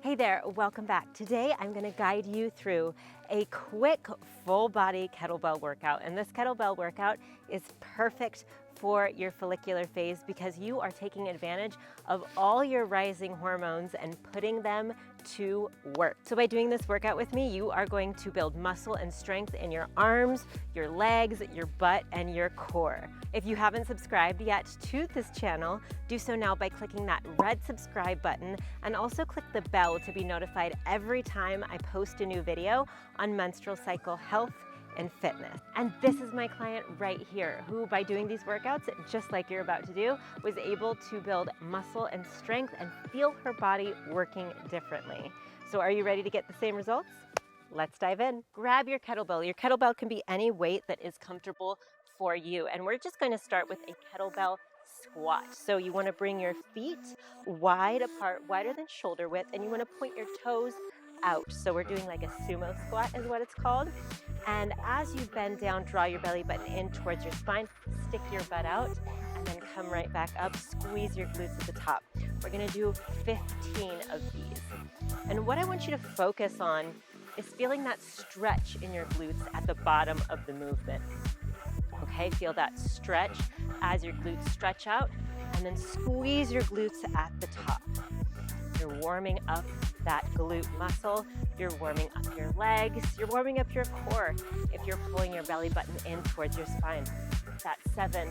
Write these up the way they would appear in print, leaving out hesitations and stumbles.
Hey there, welcome back. Today I'm going to guide you through a quick full body kettlebell workout. And this kettlebell workout is perfect for your follicular phase because you are taking advantage of all your rising hormones and putting them to work. So by doing this workout with me, you are going to build muscle and strength in your arms, your legs, your butt, and your core. If you haven't subscribed yet to this channel, do so now by clicking that red subscribe button and also click the bell to be notified every time I post a new video on menstrual cycle health and fitness. And this is my client right here, who by doing these workouts, just like you're about to do, was able to build muscle and strength and feel her body working differently. So are you ready to get the same results? Let's dive in. Grab your kettlebell. Your kettlebell can be any weight that is comfortable for you. And we're just going to start with a kettlebell squat. So you want to bring your feet wide apart, wider than shoulder width, and you want to point your toes out. So we're doing like a sumo squat is what it's called. And as you bend down, draw your belly button in towards your spine, stick your butt out, and then come right back up, squeeze your glutes at the top. We're gonna do 15 of these. And what I want you to focus on is feeling that stretch in your glutes at the bottom of the movement. Okay, feel that stretch as your glutes stretch out, and then squeeze your glutes at the top. You're warming up that glute muscle, you're warming up your legs, you're warming up your core if you're pulling your belly button in towards your spine. That's 7,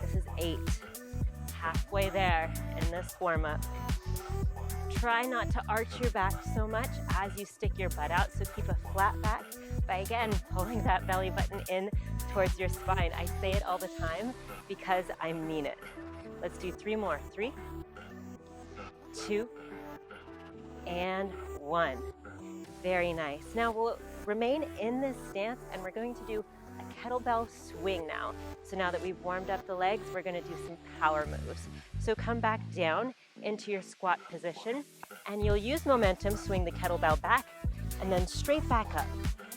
this is 8, halfway there in this warm up. Try not to arch your back so much as you stick your butt out, so keep a flat back by again pulling that belly button in towards your spine. I say it all the time because I mean it. Let's do 3 more. 3, 2, and 1. Very nice. Now we'll remain in this stance and we're going to do a kettlebell swing now. So now that we've warmed up the legs, we're going to do some power moves. So come back down into your squat position and you'll use momentum, swing the kettlebell back and then straight back up,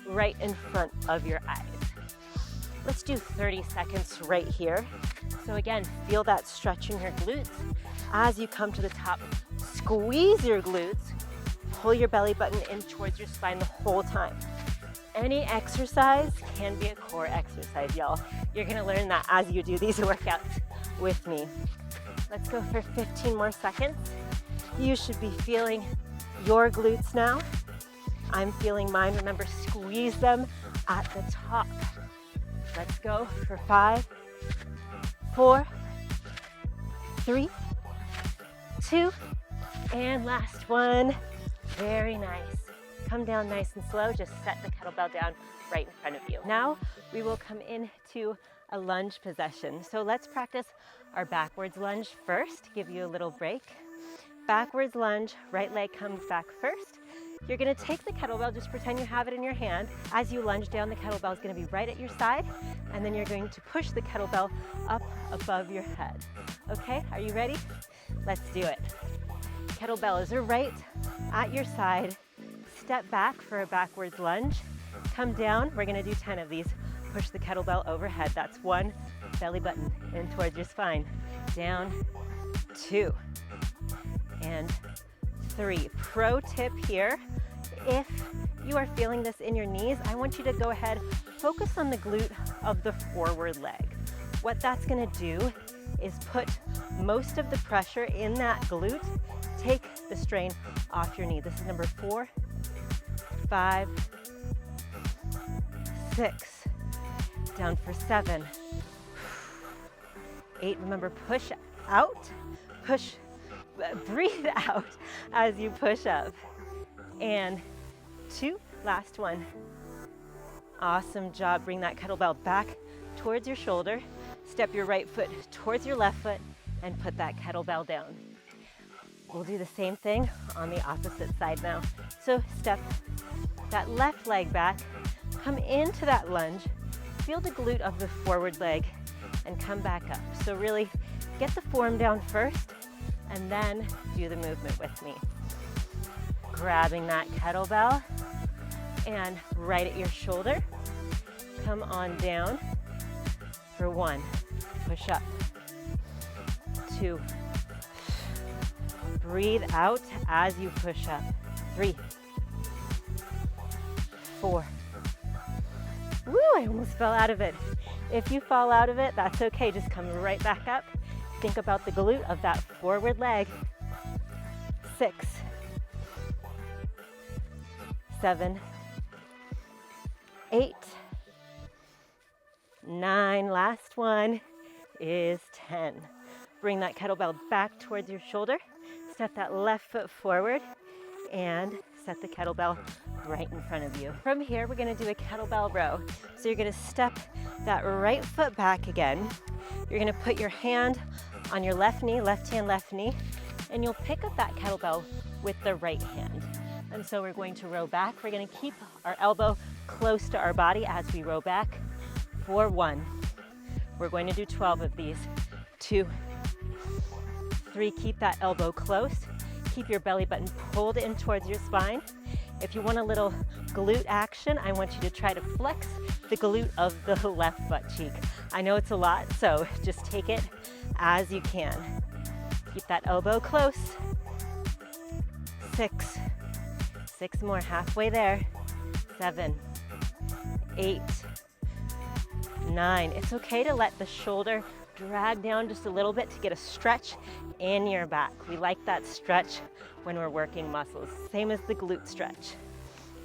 right in front of your eyes. Let's do 30 seconds right here. So again, feel that stretch in your glutes. As you come to the top, squeeze your glutes, pull your belly button in towards your spine the whole time. Any exercise can be a core exercise, y'all. You're gonna learn that as you do these workouts with me. Let's go for 15 more seconds. You should be feeling your glutes now. I'm feeling mine. Remember, squeeze them at the top. Let's go for 5, 4, 3, 2, and last one. Very nice. Come down nice and slow. Just set the kettlebell down right in front of you. Now we will come into a lunge position. So let's practice our backwards lunge first. Give you a little break. Backwards lunge, right leg comes back first. You're gonna take the kettlebell, just pretend you have it in your hand. As you lunge down, the kettlebell is gonna be right at your side, and then you're going to push the kettlebell up above your head. Okay, are you ready? Let's do it. Kettlebell is right at your side. Step back for a backwards lunge. Come down, we're gonna do 10 of these. Push the kettlebell overhead. That's 1, belly button in towards your spine. Down, 2, and 3. Pro tip here, if you are feeling this in your knees, I want you to go ahead, focus on the glute of the forward leg. What that's gonna do is put most of the pressure in that glute, take the strain off your knee. This is number 4, 5, 6, down for 7, 8. Remember, push out, breathe out as you push up. And 2, last one. Awesome job. Bring that kettlebell back towards your shoulder. Step your right foot towards your left foot and put that kettlebell down. We'll do the same thing on the opposite side now. So step that left leg back, come into that lunge, feel the glute of the forward leg and come back up. So really get the form down first and then do the movement with me. Grabbing that kettlebell and right at your shoulder, come on down for 1, push up, 2, Breathe out as you push up. 3, 4. Woo, I almost fell out of it. If you fall out of it, that's okay. Just come right back up. Think about the glute of that forward leg. 6, 7, 8, 9. Last one is 10. Bring that kettlebell back towards your shoulder. Step that left foot forward and set the kettlebell right in front of you. From here, we're gonna do a kettlebell row. So you're gonna step that right foot back again. You're gonna put your hand on your left knee, left hand, left knee, and you'll pick up that kettlebell with the right hand. And so we're going to row back. We're gonna keep our elbow close to our body as we row back for 1. We're going to do 12 of these. 2, 3, keep that elbow close. Keep your belly button pulled in towards your spine. If you want a little glute action, I want you to try to flex the glute of the left butt cheek. I know it's a lot, so just take it as you can. Keep that elbow close. 6, 6 more, halfway there. 7, 8, 9. It's okay to let the shoulder drag down just a little bit to get a stretch in your back. We like that stretch when we're working muscles. Same as the glute stretch.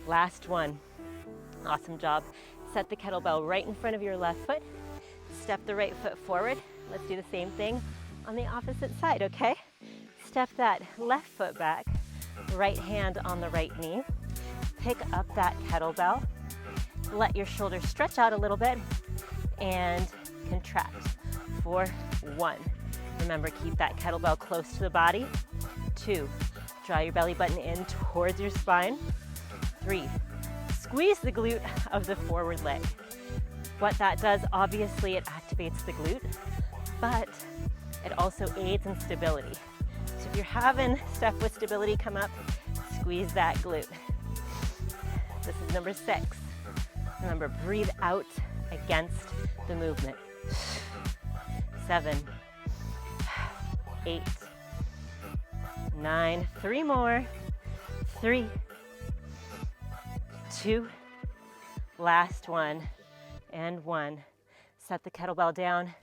Last one. Awesome job. Set the kettlebell right in front of your left foot. Step the right foot forward. Let's do the same thing on the opposite side, okay? Step that left foot back, right hand on the right knee. Pick up that kettlebell. Let your shoulders stretch out a little bit and contract for 1. Remember, keep that kettlebell close to the body. 2, draw your belly button in towards your spine. 3, squeeze the glute of the forward leg. What that does, obviously, it activates the glute, but it also aids in stability. So if you're having stuff with stability come up, squeeze that glute. This is number 6. Remember, breathe out against the movement. 7, 8, 9. 3 more. 3, 2, last one, and 1. Set the kettlebell down,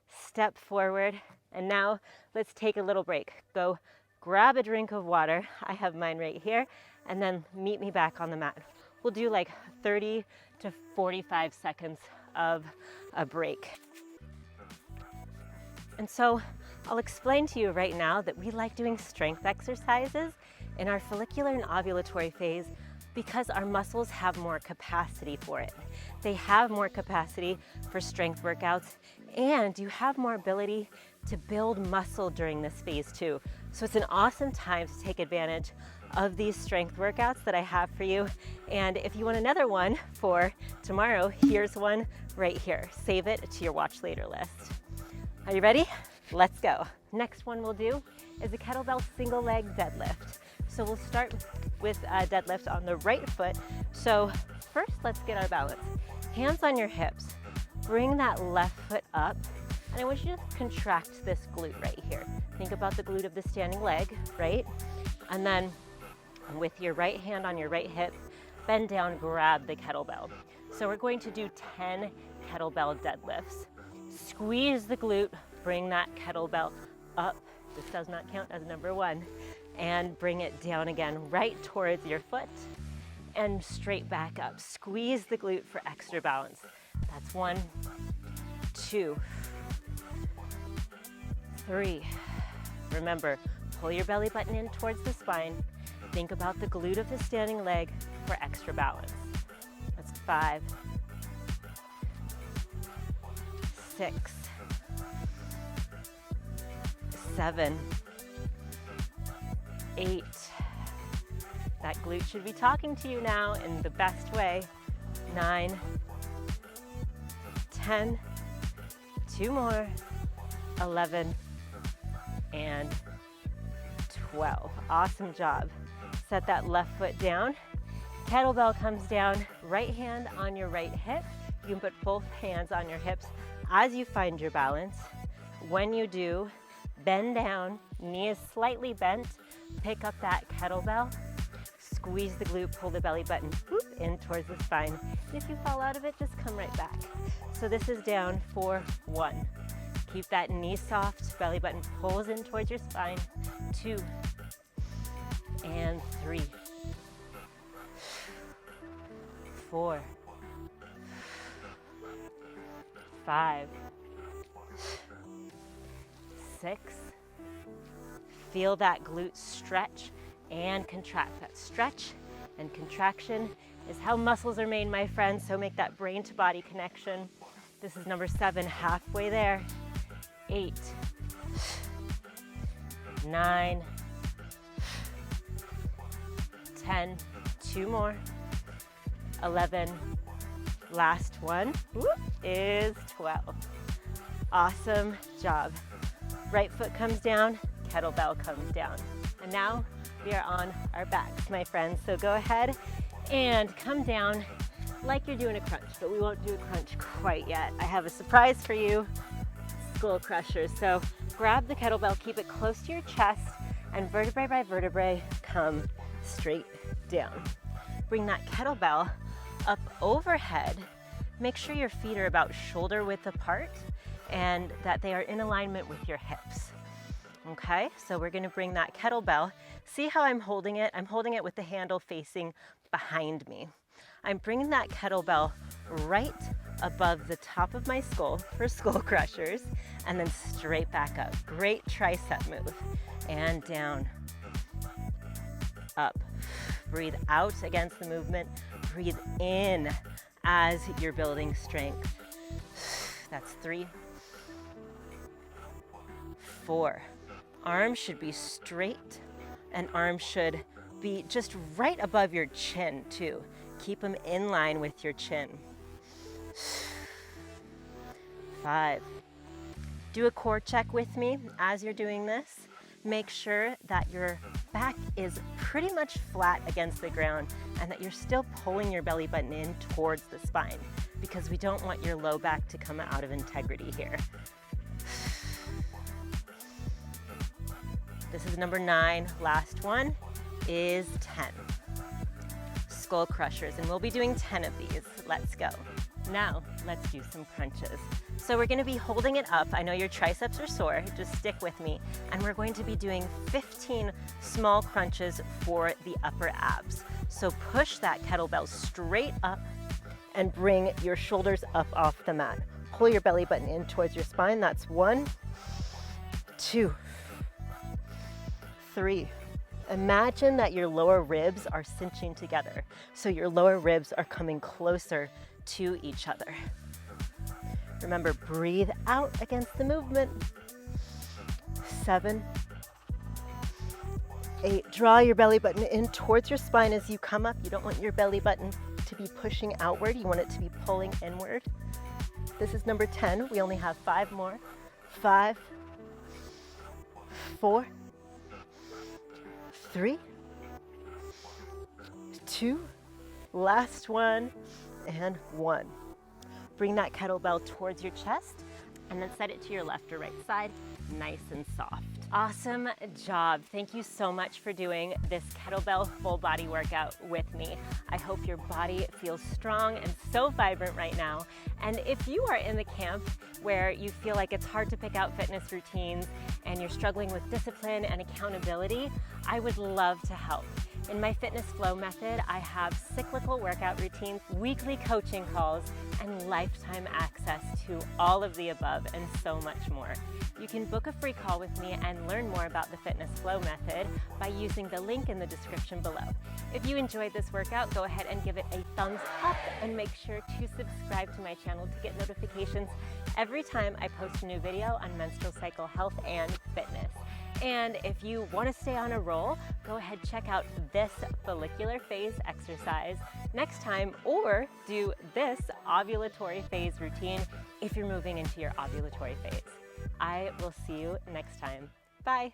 step forward, and now let's take a little break. Go grab a drink of water. I have mine right here, and then meet me back on the mat. We'll do like 30 to 45 seconds of a break. And so I'll explain to you right now that we like doing strength exercises in our follicular and ovulatory phase because our muscles have more capacity for it. They have more capacity for strength workouts, and you have more ability to build muscle during this phase too. So it's an awesome time to take advantage of these strength workouts that I have for you. And if you want another one for tomorrow, here's one right here. Save it to your watch later list. Are you ready? Let's go. Next one we'll do is a kettlebell single leg deadlift. So we'll start with a deadlift on the right foot. So first, let's get our balance. Hands on your hips. Bring that left foot up. And I want you to contract this glute right here. Think about the glute of the standing leg, right? And then with your right hand on your right hip, bend down, grab the kettlebell. So we're going to do 10 kettlebell deadlifts. Squeeze the glute, bring that kettlebell up. This does not count as number 1. And bring it down again, right towards your foot and straight back up. Squeeze the glute for extra balance. That's 1, 2, 3. Remember, pull your belly button in towards the spine. Think about the glute of the standing leg for extra balance. That's 5, 6, 7, 8. That glute should be talking to you now in the best way. 9, 10, 2 more, 11, and 12. Awesome job. Set that left foot down. Kettlebell comes down, right hand on your right hip. You can put both hands on your hips as you find your balance. When you do, bend down, knee is slightly bent, Pick up that kettlebell, squeeze the glute, pull the belly button in towards the spine. And if you fall out of it, just come right back. So this is down for 1. Keep that knee soft, belly button pulls in towards your spine. 2 and 3, 4, 5, 6. Feel that glute stretch and contract. That stretch and contraction is how muscles are made, my friends, so make that brain to body connection. This is number 7, halfway there. 8, 9, 10, 2 more, 11, last one is 12. Awesome job. Right foot comes down, kettlebell comes down. And now we are on our backs, my friends. So go ahead and come down like you're doing a crunch, but we won't do a crunch quite yet. I have a surprise for you, skull crushers. So grab the kettlebell, keep it close to your chest, and vertebrae by vertebrae, come straight down. Bring that kettlebell up overhead. Make sure your feet are about shoulder width apart and that they are in alignment with your hips. Okay, so we're gonna bring that kettlebell. See how I'm holding it? I'm holding it with the handle facing behind me. I'm bringing that kettlebell right above the top of my skull for skull crushers, and then straight back up. Great tricep move. And down, up. Breathe out against the movement. Breathe in as you're building strength. That's 3, 4. Arms should be straight, and arms should be just right above your chin too. Keep them in line with your chin. 5. Do a core check with me as you're doing this. Make sure that your back is pretty much flat against the ground and that you're still pulling your belly button in towards the spine, because we don't want your low back to come out of integrity here. This is number 9. Last one is 10. Skull crushers, and we'll be doing 10 of these. Let's go. Now, let's do some crunches. So we're gonna be holding it up. I know your triceps are sore, just stick with me. And we're going to be doing 15 small crunches for the upper abs. So push that kettlebell straight up and bring your shoulders up off the mat. Pull your belly button in towards your spine. That's 1, 2, 3. Imagine that your lower ribs are cinching together. So your lower ribs are coming closer to each other. Remember, breathe out against the movement. 7, 8. Draw your belly button in towards your spine as you come up. You don't want your belly button to be pushing outward. You want it to be pulling inward. This is number 10. We only have 5 more. 5, 4, 3, 2, last one, and 1. Bring that kettlebell towards your chest and then set it to your left or right side, nice and soft. Awesome job. Thank you so much for doing this kettlebell full body workout with me. I hope your body feels strong and so vibrant right now. And if you are in the camp where you feel like it's hard to pick out fitness routines and you're struggling with discipline and accountability, I would love to help. In my Fitness Flow method, I have cyclical workout routines, weekly coaching calls, and lifetime access to all of the above and so much more. You can book a free call with me and learn more about the Fitness Flow method by using the link in the description below. If you enjoyed this workout, go ahead and give it a thumbs up and make sure to subscribe to my channel to get notifications every time I post a new video on menstrual cycle health and fitness. And if you want to stay on a roll, go ahead, check out this follicular phase exercise next time, or do this ovulatory phase routine if you're moving into your ovulatory phase. I will see you next time. Bye.